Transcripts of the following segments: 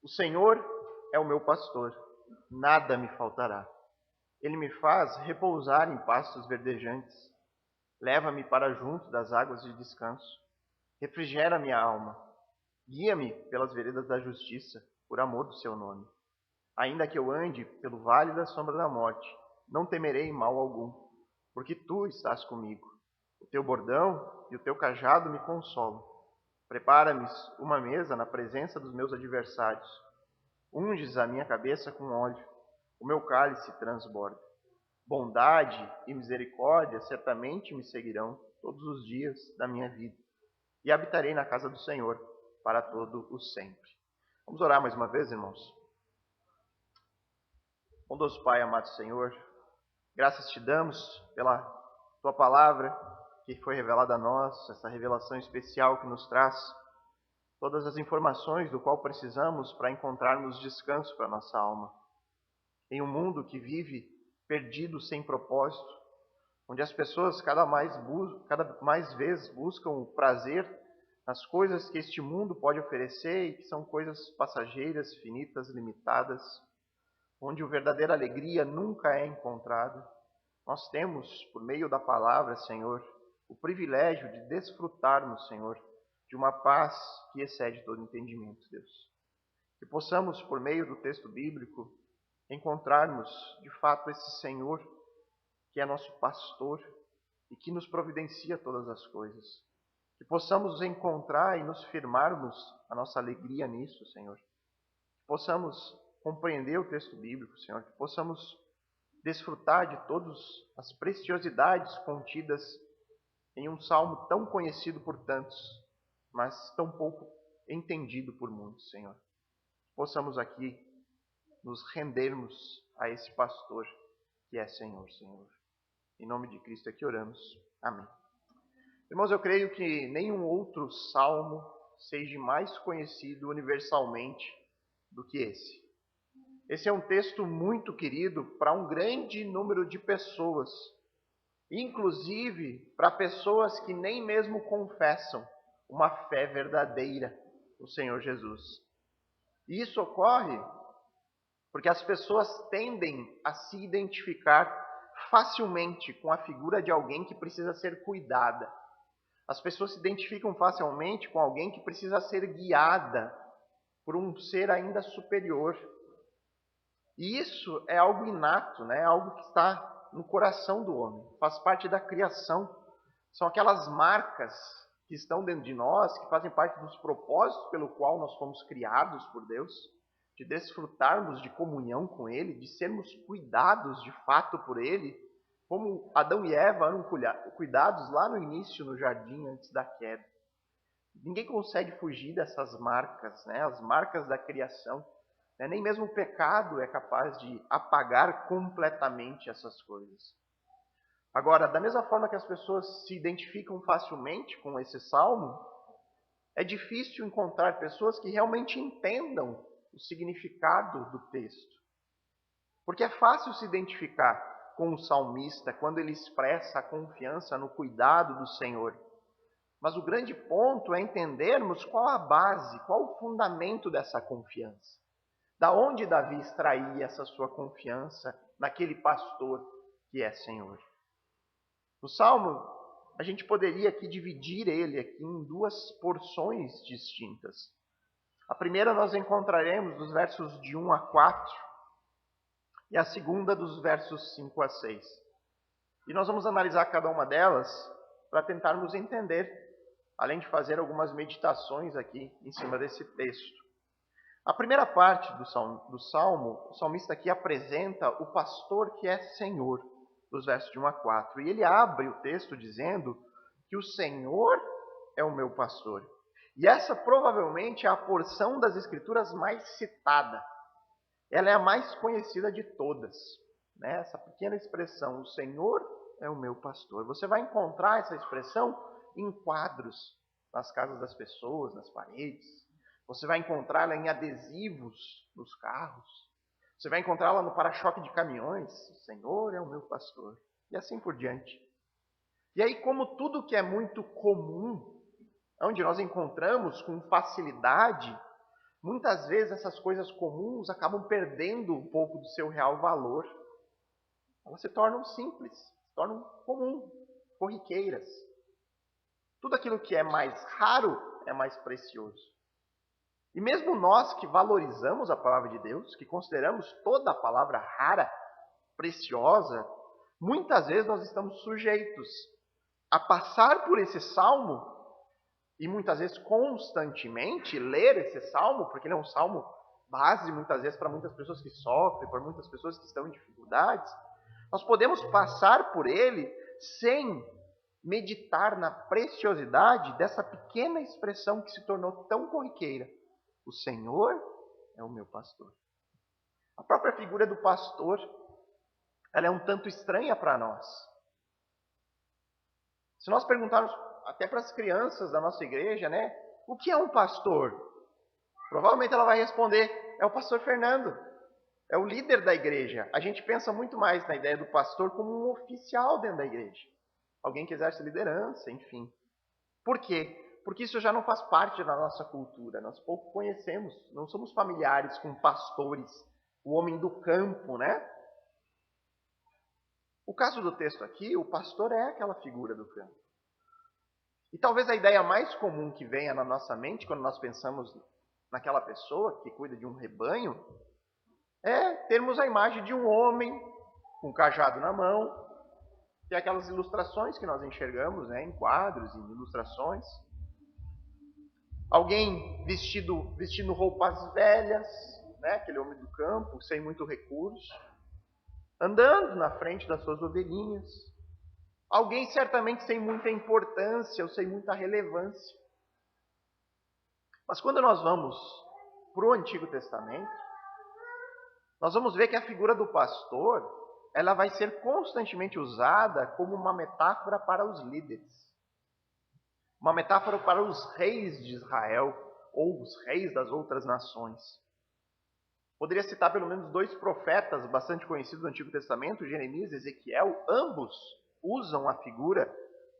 O Senhor é o meu pastor, nada me faltará. Ele me faz repousar em pastos verdejantes. Leva-me para junto das águas de descanso. Refrigera minha alma. Guia-me pelas veredas da justiça, por amor do seu nome. Ainda que eu ande pelo vale da sombra da morte, não temerei mal algum, porque tu estás comigo. O teu bordão e o teu cajado me consolam. Prepara-me uma mesa na presença dos meus adversários. Unges a minha cabeça com óleo, o meu cálice transborda. Bondade e misericórdia certamente me seguirão todos os dias da minha vida, e habitarei na casa do Senhor para todo o sempre. Vamos orar mais uma vez, irmãos? Bondoso Pai, amado Senhor, graças te damos pela tua palavra que foi revelada a nós, essa revelação especial que nos traz todas as informações do qual precisamos para encontrarmos descanso para a nossa alma. Em um mundo que vive perdido sem propósito, onde as pessoas cada mais vezes buscam o prazer nas coisas que este mundo pode oferecer e que são coisas passageiras, finitas, limitadas, onde a verdadeira alegria nunca é encontrada. Nós temos, por meio da palavra, Senhor, o privilégio de desfrutarmos, Senhor, de uma paz que excede todo entendimento, Deus. Que possamos, por meio do texto bíblico, encontrarmos, de fato, esse Senhor que é nosso pastor e que nos providencia todas as coisas. Que possamos encontrar e nos firmarmos a nossa alegria nisso, Senhor. Que possamos compreender o texto bíblico, Senhor. Que possamos desfrutar de todas as preciosidades contidas em um salmo tão conhecido por tantos, mas tão pouco entendido por muitos, Senhor. Que possamos aqui nos rendermos a esse pastor que é Senhor. Em nome de Cristo é que oramos. Amém. Irmãos, eu creio que nenhum outro salmo seja mais conhecido universalmente do que esse. Esse é um texto muito querido para um grande número de pessoas, inclusive para pessoas que nem mesmo confessam uma fé verdadeira no Senhor Jesus. E isso ocorre porque as pessoas tendem a se identificar facilmente com a figura de alguém que precisa ser cuidada. As pessoas se identificam facilmente com alguém que precisa ser guiada por um ser ainda superior. E isso é algo inato, né? É algo que está no coração do homem, faz parte da criação. São aquelas marcas que estão dentro de nós, que fazem parte dos propósitos pelo qual nós fomos criados por Deus, de desfrutarmos de comunhão com Ele, de sermos cuidados de fato por Ele, como Adão e Eva eram cuidados lá no início, no jardim, antes da queda. Ninguém consegue fugir dessas marcas, né? As marcas da criação. Nem mesmo o pecado é capaz de apagar completamente essas coisas. Agora, da mesma forma que as pessoas se identificam facilmente com esse salmo, é difícil encontrar pessoas que realmente entendam o significado do texto. Porque é fácil se identificar com o salmista quando ele expressa a confiança no cuidado do Senhor. Mas o grande ponto é entendermos qual a base, qual o fundamento dessa confiança. Da onde Davi extraía essa sua confiança naquele pastor que é Senhor. No Salmo, a gente poderia aqui dividir ele aqui em duas porções distintas. A primeira nós encontraremos dos versos de 1 a 4 e a segunda dos versos 5 a 6. E nós vamos analisar cada uma delas para tentarmos entender, além de fazer algumas meditações aqui em cima desse texto. A primeira parte do salmo, o salmista aqui apresenta o pastor que é Senhor, dos versos de 1 a 4. E ele abre o texto dizendo que o Senhor é o meu pastor. E essa provavelmente é a porção das Escrituras mais citada. Ela é a mais conhecida de todas. Né? Essa pequena expressão, o Senhor é o meu pastor. Você vai encontrar essa expressão em quadros, nas casas das pessoas, nas paredes. Você vai encontrá-la em adesivos nos carros. Você vai encontrá-la no para-choque de caminhões. O Senhor é o meu pastor. E assim por diante. E aí, como tudo que é muito comum, onde nós encontramos com facilidade, muitas vezes essas coisas comuns acabam perdendo um pouco do seu real valor. Elas se tornam simples, se tornam comum, corriqueiras. Tudo aquilo que é mais raro é mais precioso. E mesmo nós que valorizamos a palavra de Deus, que consideramos toda a palavra rara, preciosa, muitas vezes nós estamos sujeitos a passar por esse salmo e muitas vezes constantemente ler esse salmo, porque ele é um salmo base muitas vezes para muitas pessoas que sofrem, para muitas pessoas que estão em dificuldades. Nós podemos passar por ele sem meditar na preciosidade dessa pequena expressão que se tornou tão corriqueira. O Senhor é o meu pastor. A própria figura do pastor, ela é um tanto estranha para nós. Se nós perguntarmos até para as crianças da nossa igreja, né? O que é um pastor? Provavelmente ela vai responder, é o pastor Fernando. É o líder da igreja. A gente pensa muito mais na ideia do pastor como um oficial dentro da igreja. Alguém que exerce liderança, enfim. Por quê? Porque isso já não faz parte da nossa cultura. Nós pouco conhecemos, não somos familiares com pastores, o homem do campo, né? O caso do texto aqui, o pastor é aquela figura do campo. E talvez a ideia mais comum que venha na nossa mente quando nós pensamos naquela pessoa que cuida de um rebanho é termos a imagem de um homem com um cajado na mão, tem aquelas ilustrações que nós enxergamos, né, em quadros, em ilustrações. Alguém vestindo roupas velhas, né, aquele homem do campo, sem muito recurso, andando na frente das suas ovelhinhas. Alguém certamente sem muita importância ou sem muita relevância. Mas quando nós vamos para o Antigo Testamento, nós vamos ver que a figura do pastor, ela vai ser constantemente usada como uma metáfora para os líderes. Uma metáfora para os reis de Israel ou os reis das outras nações. Poderia citar pelo menos 2 profetas bastante conhecidos do Antigo Testamento, Jeremias e Ezequiel. Ambos usam a figura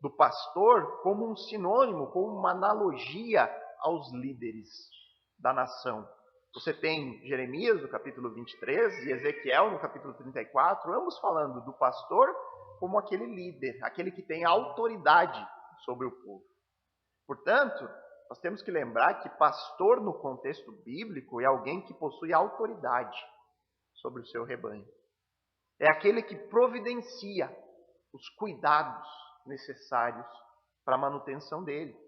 do pastor como um sinônimo, como uma analogia aos líderes da nação. Você tem Jeremias no capítulo 23 e Ezequiel no capítulo 34, ambos falando do pastor como aquele líder, aquele que tem autoridade sobre o povo. Portanto, nós temos que lembrar que pastor no contexto bíblico é alguém que possui autoridade sobre o seu rebanho. É aquele que providencia os cuidados necessários para a manutenção dele.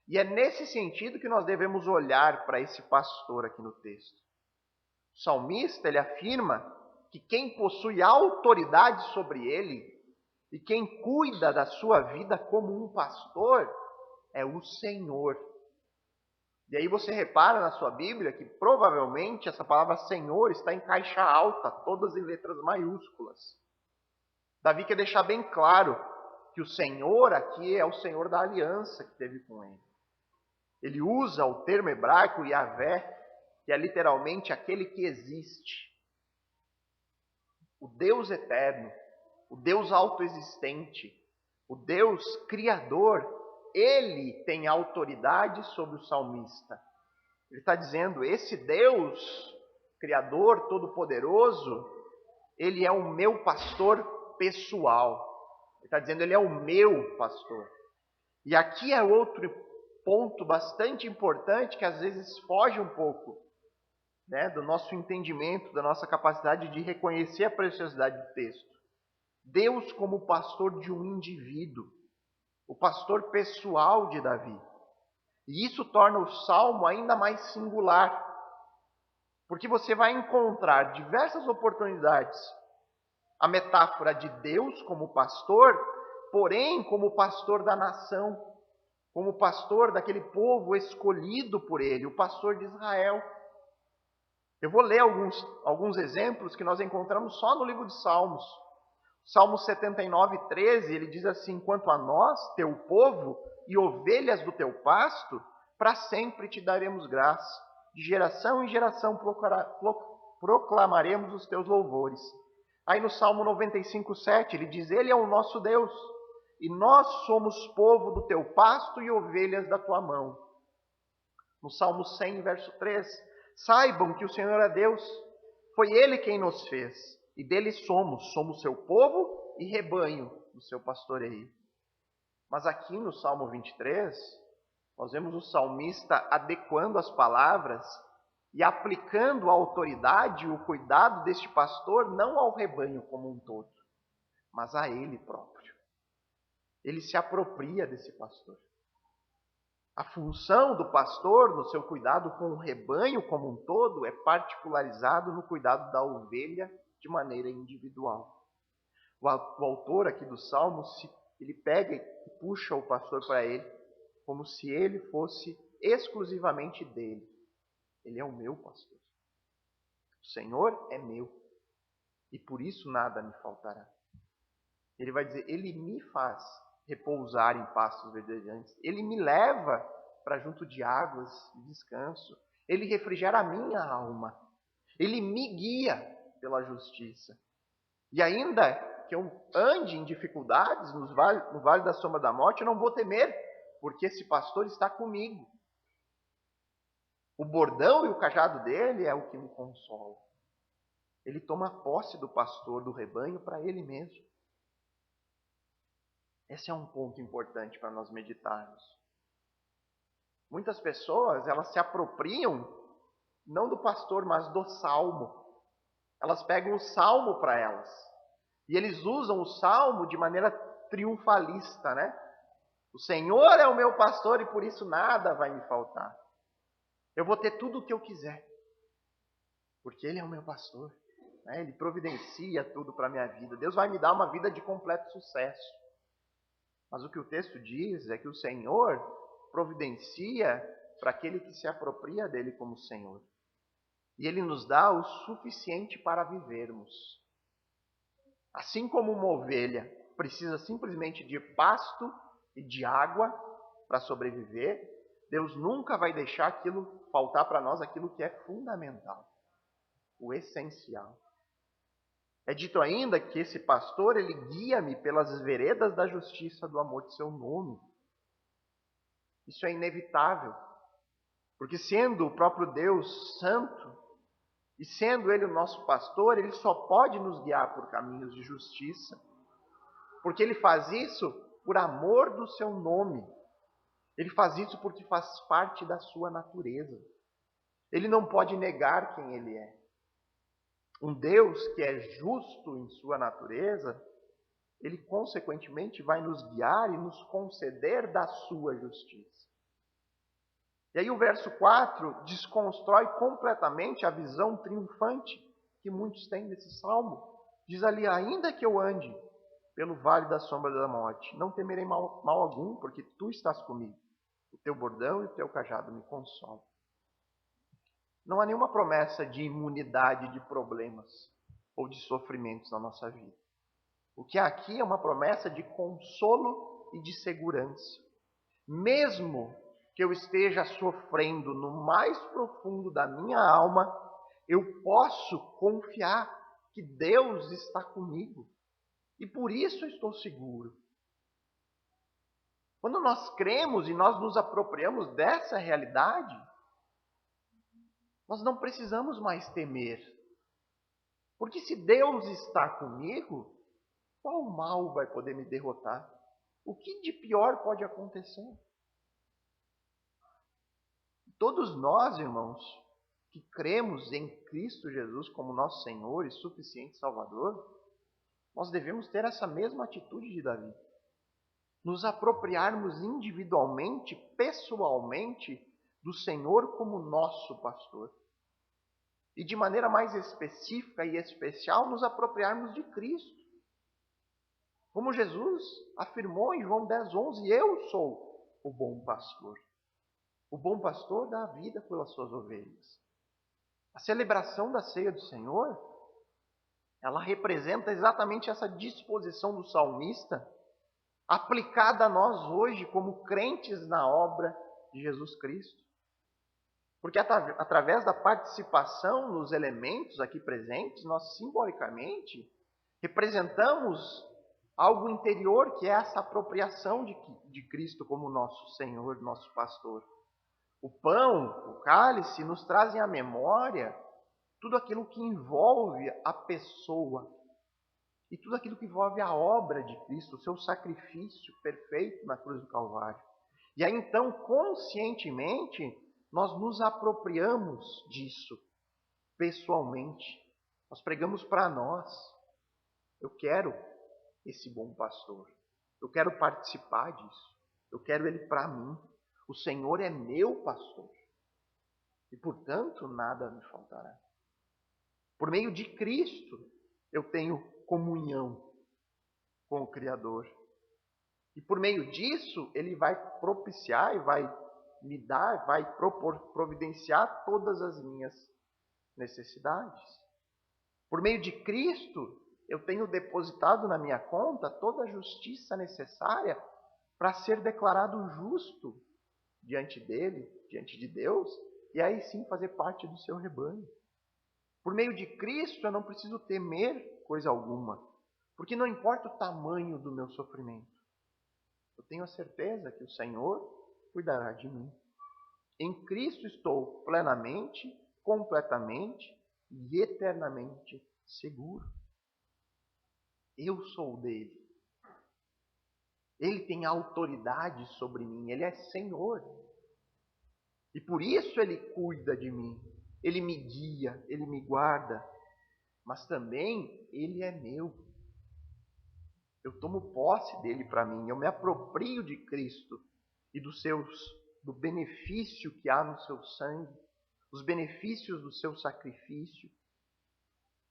E é nesse sentido que nós devemos olhar para esse pastor aqui no texto. O salmista, ele afirma que quem possui autoridade sobre ele e quem cuida da sua vida como um pastor é o Senhor. E aí você repara na sua Bíblia que provavelmente essa palavra Senhor está em caixa alta, todas em letras maiúsculas. Davi quer deixar bem claro que o Senhor aqui é o Senhor da aliança que teve com ele. Ele usa o termo hebraico Yahvé, que é literalmente aquele que existe. O Deus eterno, o Deus autoexistente, o Deus criador, ele tem autoridade sobre o salmista. Ele está dizendo, esse Deus, criador, todo-poderoso, ele é o meu pastor pessoal. Ele está dizendo, ele é o meu pastor. E aqui é outro ponto bastante importante que às vezes foge um pouco, né, do nosso entendimento, da nossa capacidade de reconhecer a preciosidade do texto. Deus como pastor de um indivíduo, o pastor pessoal de Davi. E isso torna o salmo ainda mais singular, porque você vai encontrar diversas oportunidades a metáfora de Deus como pastor, porém como pastor da nação, como pastor daquele povo escolhido por ele, o pastor de Israel. Eu vou ler alguns exemplos que nós encontramos só no livro de Salmos. Salmo 79, 13, ele diz assim, quanto a nós, teu povo e ovelhas do teu pasto, para sempre te daremos graça. De geração em geração proclamaremos os teus louvores. Aí no Salmo 95, 7, ele diz, ele é o nosso Deus. E nós somos povo do teu pasto e ovelhas da tua mão. No Salmo 100, verso 3, Saibam que o Senhor é Deus, foi Ele quem nos fez, e dele somos seu povo e rebanho do seu pastoreio. Mas aqui no Salmo 23, nós vemos o salmista adequando as palavras e aplicando a autoridade e o cuidado deste pastor não ao rebanho como um todo, mas a ele próprio. Ele se apropria desse pastor. A função do pastor no seu cuidado com o rebanho como um todo é particularizado no cuidado da ovelha de maneira individual. O autor aqui do Salmo, ele pega e puxa o pastor para ele, como se ele fosse exclusivamente dele. Ele é o meu pastor. O Senhor é meu. E por isso nada me faltará. Ele vai dizer, ele me faz repousar em pastos verdejantes. Ele me leva para junto de águas de descanso. Ele refrigera a minha alma. Ele me guia pela justiça. E ainda que eu ande em dificuldades no vale da sombra da morte, eu não vou temer, porque esse pastor está comigo. O bordão e o cajado dele é o que me consola. Ele toma posse do pastor, do rebanho, para ele mesmo. Esse é um ponto importante para nós meditarmos. Muitas pessoas, elas se apropriam, não do pastor, mas do salmo. Elas pegam o salmo para elas. E eles usam o salmo de maneira triunfalista, né? O Senhor é o meu pastor e por isso nada vai me faltar. Eu vou ter tudo o que eu quiser, porque Ele é o meu pastor. Né? Ele providencia tudo para a minha vida. Deus vai me dar uma vida de completo sucesso. Mas o que o texto diz é que o Senhor providencia para aquele que se apropria dele como Senhor. E Ele nos dá o suficiente para vivermos. Assim como uma ovelha precisa simplesmente de pasto e de água para sobreviver, Deus nunca vai deixar faltar para nós aquilo que é fundamental, o essencial. É dito ainda que esse pastor, ele guia-me pelas veredas da justiça do amor de seu nome. Isso é inevitável, porque sendo o próprio Deus santo, e sendo Ele o nosso pastor, Ele só pode nos guiar por caminhos de justiça, porque Ele faz isso por amor do seu nome. Ele faz isso porque faz parte da sua natureza. Ele não pode negar quem Ele é. Um Deus que é justo em sua natureza, Ele consequentemente vai nos guiar e nos conceder da sua justiça. E aí o verso 4 desconstrói completamente a visão triunfante que muitos têm desse salmo. Diz ali, ainda que eu ande pelo vale da sombra da morte, não temerei mal algum, porque tu estás comigo. O teu bordão e o teu cajado me consolam. Não há nenhuma promessa de imunidade de problemas ou de sofrimentos na nossa vida. O que há aqui é uma promessa de consolo e de segurança. Mesmo que eu esteja sofrendo no mais profundo da minha alma, eu posso confiar que Deus está comigo. E por isso eu estou seguro. Quando nós cremos e nós nos apropriamos dessa realidade, nós não precisamos mais temer. Porque se Deus está comigo, qual mal vai poder me derrotar? O que de pior pode acontecer? Todos nós, irmãos, que cremos em Cristo Jesus como nosso Senhor e suficiente Salvador, nós devemos ter essa mesma atitude de Davi. Nos apropriarmos individualmente, pessoalmente, do Senhor como nosso pastor. E de maneira mais específica e especial, nos apropriarmos de Cristo. Como Jesus afirmou em João 10:11, eu sou o bom pastor. O bom pastor dá a vida pelas suas ovelhas. A celebração da ceia do Senhor, ela representa exatamente essa disposição do salmista aplicada a nós hoje como crentes na obra de Jesus Cristo. Porque através da participação nos elementos aqui presentes, nós simbolicamente representamos algo interior que é essa apropriação de Cristo como nosso Senhor, nosso pastor. O pão, o cálice nos trazem à memória tudo aquilo que envolve a pessoa e tudo aquilo que envolve a obra de Cristo, o seu sacrifício perfeito na cruz do Calvário. E aí então, conscientemente, nós nos apropriamos disso pessoalmente. Nós pregamos para nós. Eu quero esse bom pastor. Eu quero participar disso. Eu quero ele para mim. O Senhor é meu pastor. E, portanto, nada me faltará. Por meio de Cristo, eu tenho comunhão com o Criador. E por meio disso, ele vai propiciar e vai me dar, vai providenciar todas as minhas necessidades. Por meio de Cristo, eu tenho depositado na minha conta toda a justiça necessária para ser declarado justo diante dele, diante de Deus, e aí sim fazer parte do seu rebanho. Por meio de Cristo, eu não preciso temer coisa alguma, porque não importa o tamanho do meu sofrimento. Eu tenho a certeza que o Senhor cuidará de mim. Em Cristo estou plenamente, completamente e eternamente seguro. Eu sou dele. Ele tem autoridade sobre mim, ele é Senhor. E por isso ele cuida de mim. Ele me guia, ele me guarda. Mas também ele é meu. Eu tomo posse dele para mim, eu me aproprio de Cristo e do benefício que há no seu sangue, os benefícios do seu sacrifício,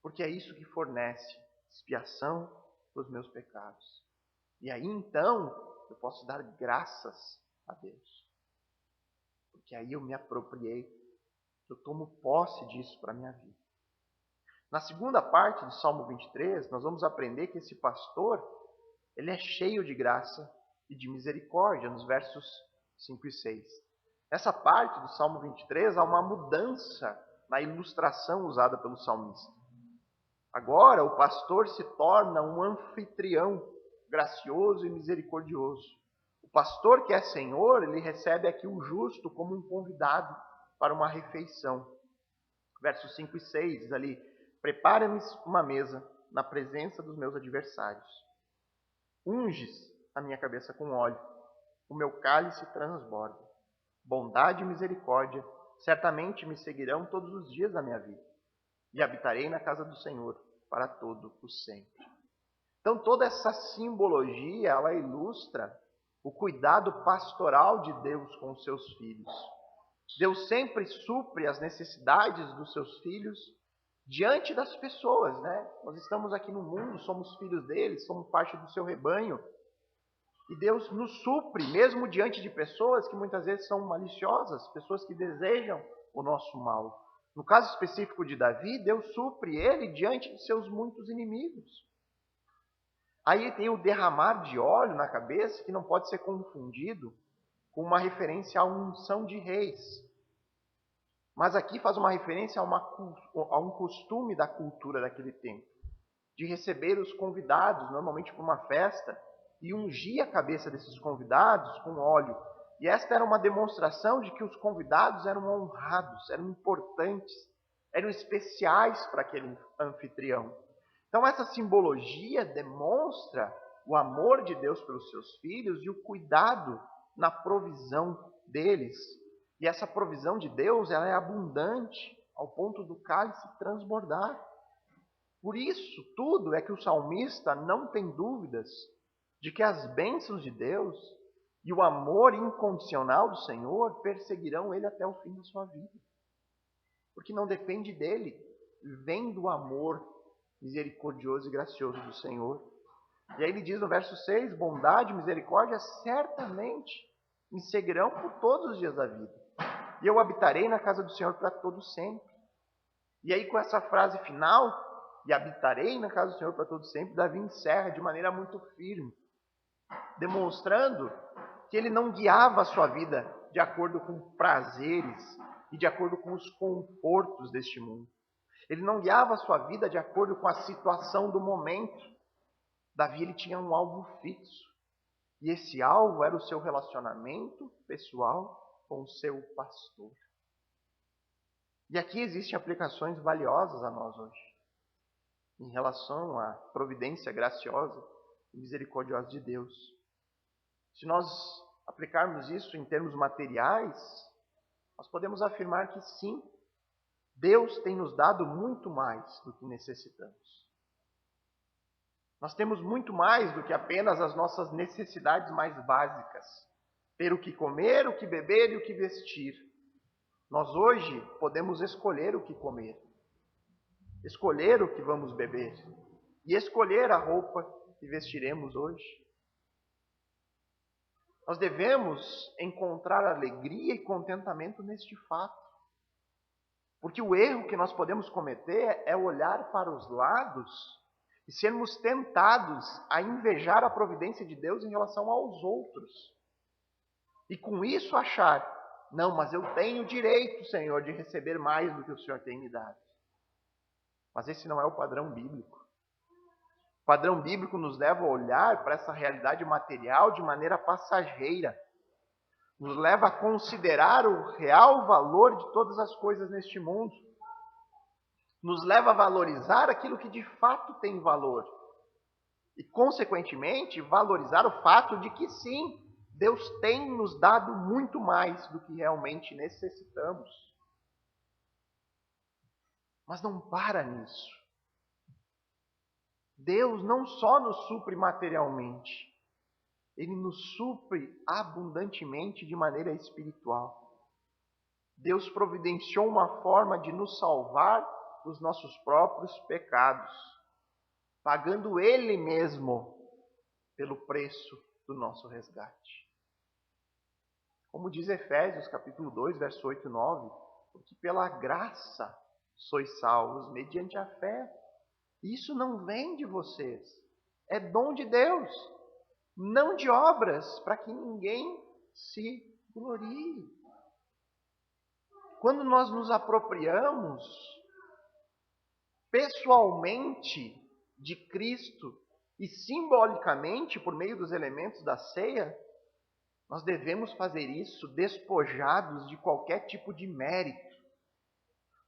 porque é isso que fornece expiação dos meus pecados. E aí então eu posso dar graças a Deus, porque aí eu me apropriei, eu tomo posse disso para a minha vida. Na segunda parte do Salmo 23, nós vamos aprender que esse pastor, ele é cheio de graça e de misericórdia, nos versos 5 e 6. Nessa parte do Salmo 23, há uma mudança na ilustração usada pelo salmista. Agora, o pastor se torna um anfitrião gracioso e misericordioso. O pastor que é Senhor, ele recebe aqui o justo como um convidado para uma refeição. Versos 5 e 6 diz ali: prepara-me uma mesa na presença dos meus adversários. Unges a minha cabeça com óleo, o meu cálice transborda. Bondade e misericórdia certamente me seguirão todos os dias da minha vida, e habitarei na casa do Senhor para todo o sempre. Então toda essa simbologia, ela ilustra o cuidado pastoral de Deus com os seus filhos. Deus sempre supre as necessidades dos seus filhos diante das pessoas, né? Nós estamos aqui no mundo, somos filhos dele, somos parte do seu rebanho. E Deus nos supre, mesmo diante de pessoas que muitas vezes são maliciosas, pessoas que desejam o nosso mal. No caso específico de Davi, Deus supre ele diante de seus muitos inimigos. Aí tem o derramar de óleo na cabeça, que não pode ser confundido com uma referência à unção de reis. Mas aqui faz uma referência a um costume da cultura daquele tempo, de receber os convidados, normalmente para uma festa, e ungir a cabeça desses convidados com óleo. E esta era uma demonstração de que os convidados eram honrados, eram importantes, eram especiais para aquele anfitrião. Então essa simbologia demonstra o amor de Deus pelos seus filhos e o cuidado na provisão deles. E essa provisão de Deus, ela é abundante ao ponto do cálice transbordar. Por isso tudo é que o salmista não tem dúvidas de que as bênçãos de Deus e o amor incondicional do Senhor perseguirão ele até o fim da sua vida. Porque não depende dele, vem do amor misericordioso e gracioso do Senhor. E aí ele diz no verso 6, bondade e misericórdia certamente me seguirão por todos os dias da vida. E eu habitarei na casa do Senhor para todo sempre. E aí com essa frase final, e habitarei na casa do Senhor para todo sempre, Davi encerra de maneira muito firme, demonstrando que ele não guiava a sua vida de acordo com prazeres e de acordo com os confortos deste mundo. Ele não guiava a sua vida de acordo com a situação do momento. Davi, ele tinha um alvo fixo. E esse alvo era o seu relacionamento pessoal com o seu pastor. E aqui existem aplicações valiosas a nós hoje, em relação à providência graciosa e misericordiosa de Deus. Se nós aplicarmos isso em termos materiais, nós podemos afirmar que sim, Deus tem nos dado muito mais do que necessitamos. Nós temos muito mais do que apenas as nossas necessidades mais básicas. Ter o que comer, o que beber e o que vestir. Nós hoje podemos escolher o que comer, escolher o que vamos beber e escolher a roupa que vestiremos hoje. Nós devemos encontrar alegria e contentamento neste fato. Porque o erro que nós podemos cometer é olhar para os lados e sermos tentados a invejar a providência de Deus em relação aos outros. E com isso achar, não, mas eu tenho direito, Senhor, de receber mais do que o Senhor tem me dado. Mas esse não é o padrão bíblico. O padrão bíblico nos leva a olhar para essa realidade material de maneira passageira. Nos leva a considerar o real valor de todas as coisas neste mundo. Nos leva a valorizar aquilo que de fato tem valor. E, consequentemente, valorizar o fato de que sim, Deus tem nos dado muito mais do que realmente necessitamos. Mas não para nisso. Deus não só nos supre materialmente, Ele nos supre abundantemente de maneira espiritual. Deus providenciou uma forma de nos salvar dos nossos próprios pecados, pagando Ele mesmo pelo preço do nosso resgate. Como diz Efésios capítulo 2, verso 8 e 9, porque pela graça sois salvos mediante a fé. Isso não vem de vocês, é dom de Deus, não de obras, para que ninguém se glorie. Quando nós nos apropriamos pessoalmente de Cristo e simbolicamente por meio dos elementos da ceia, nós devemos fazer isso despojados de qualquer tipo de mérito.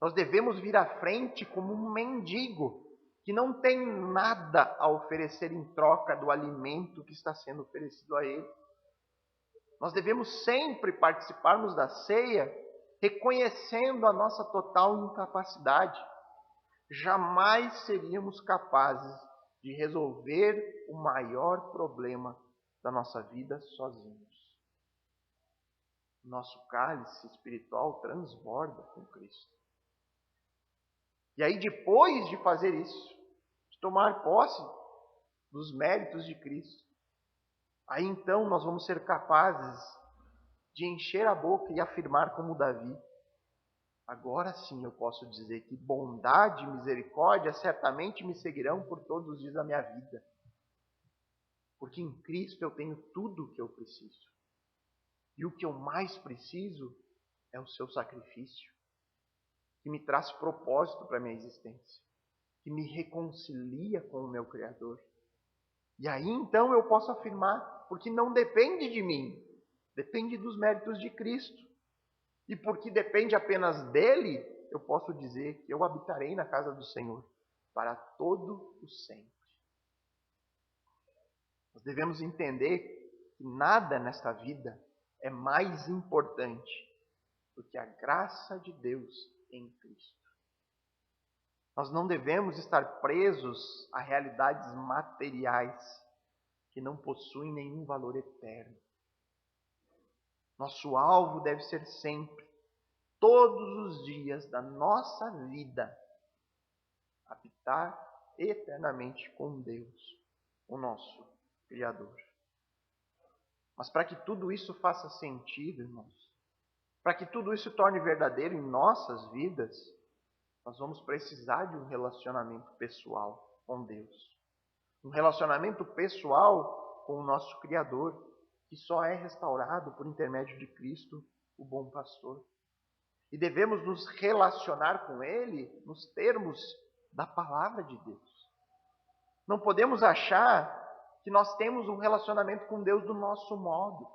Nós devemos vir à frente como um mendigo que não tem nada a oferecer em troca do alimento que está sendo oferecido a ele. Nós devemos sempre participarmos da ceia reconhecendo a nossa total incapacidade. Jamais seríamos capazes de resolver o maior problema da nossa vida sozinhos. Nosso cálice espiritual transborda com Cristo. E aí, depois de fazer isso, de tomar posse dos méritos de Cristo, aí então nós vamos ser capazes de encher a boca e afirmar como Davi: agora sim eu posso dizer que bondade e misericórdia certamente me seguirão por todos os dias da minha vida. Porque em Cristo eu tenho tudo o que eu preciso. E o que eu mais preciso é o seu sacrifício, que me traz propósito para a minha existência, que me reconcilia com o meu Criador. E aí então eu posso afirmar, porque não depende de mim, depende dos méritos de Cristo. E porque depende apenas dele, eu posso dizer que eu habitarei na casa do Senhor para todo o sempre. Nós devemos entender que nada nesta vida é mais importante do que a graça de Deus em Cristo. Nós não devemos estar presos a realidades materiais que não possuem nenhum valor eterno. Nosso alvo deve ser sempre, todos os dias da nossa vida, habitar eternamente com Deus, o nosso Criador. Mas para que tudo isso faça sentido, irmãos, para que tudo isso torne verdadeiro em nossas vidas, nós vamos precisar de um relacionamento pessoal com Deus. Um relacionamento pessoal com o nosso Criador, que só é restaurado por intermédio de Cristo, o bom pastor. E devemos nos relacionar com Ele nos termos da palavra de Deus. Não podemos achar que nós temos um relacionamento com Deus do nosso modo.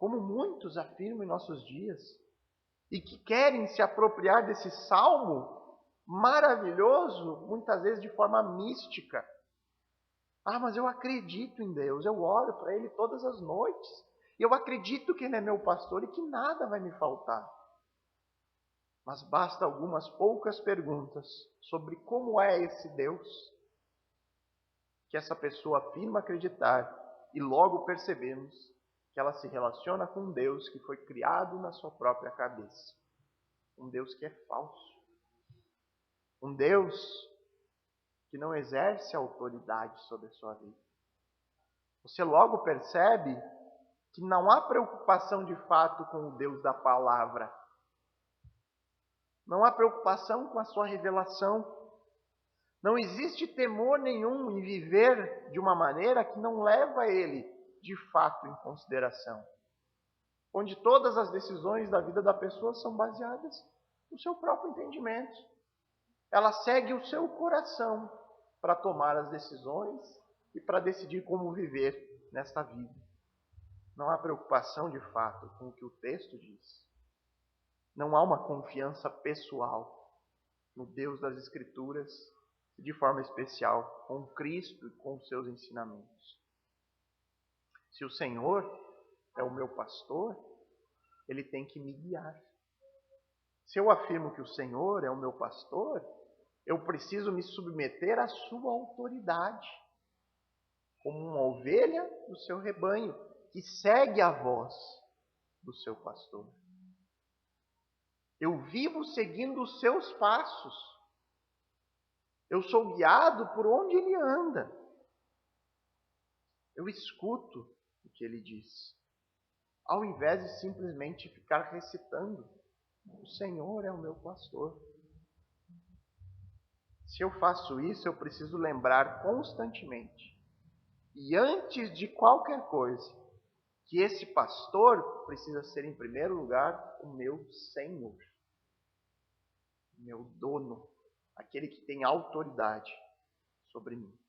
como muitos afirmam em nossos dias, e que querem se apropriar desse salmo maravilhoso, muitas vezes de forma mística. Ah, mas eu acredito em Deus, eu oro para Ele todas as noites, e eu acredito que Ele é meu pastor e que nada vai me faltar. Mas basta algumas poucas perguntas sobre como é esse Deus, que essa pessoa afirma acreditar, e logo percebemos que ela se relaciona com um Deus que foi criado na sua própria cabeça. Um Deus que é falso. Um Deus que não exerce autoridade sobre a sua vida. Você logo percebe que não há preocupação de fato com o Deus da palavra. Não há preocupação com a sua revelação. Não existe temor nenhum em viver de uma maneira que não leva ele, de fato, em consideração. Onde todas as decisões da vida da pessoa são baseadas no seu próprio entendimento. Ela segue o seu coração para tomar as decisões e para decidir como viver nesta vida. Não há preocupação, de fato, com o que o texto diz. Não há uma confiança pessoal no Deus das Escrituras, de forma especial com Cristo e com os seus ensinamentos. Se o Senhor é o meu pastor, Ele tem que me guiar. Se eu afirmo que o Senhor é o meu pastor, eu preciso me submeter à sua autoridade, como uma ovelha do seu rebanho, que segue a voz do seu pastor. Eu vivo seguindo os seus passos. Eu sou guiado por onde ele anda. Eu escuto o que ele diz, ao invés de simplesmente ficar recitando: o Senhor é o meu pastor. Se eu faço isso, eu preciso lembrar constantemente, e antes de qualquer coisa, que esse pastor precisa ser, em primeiro lugar, o meu Senhor, o meu dono, aquele que tem autoridade sobre mim.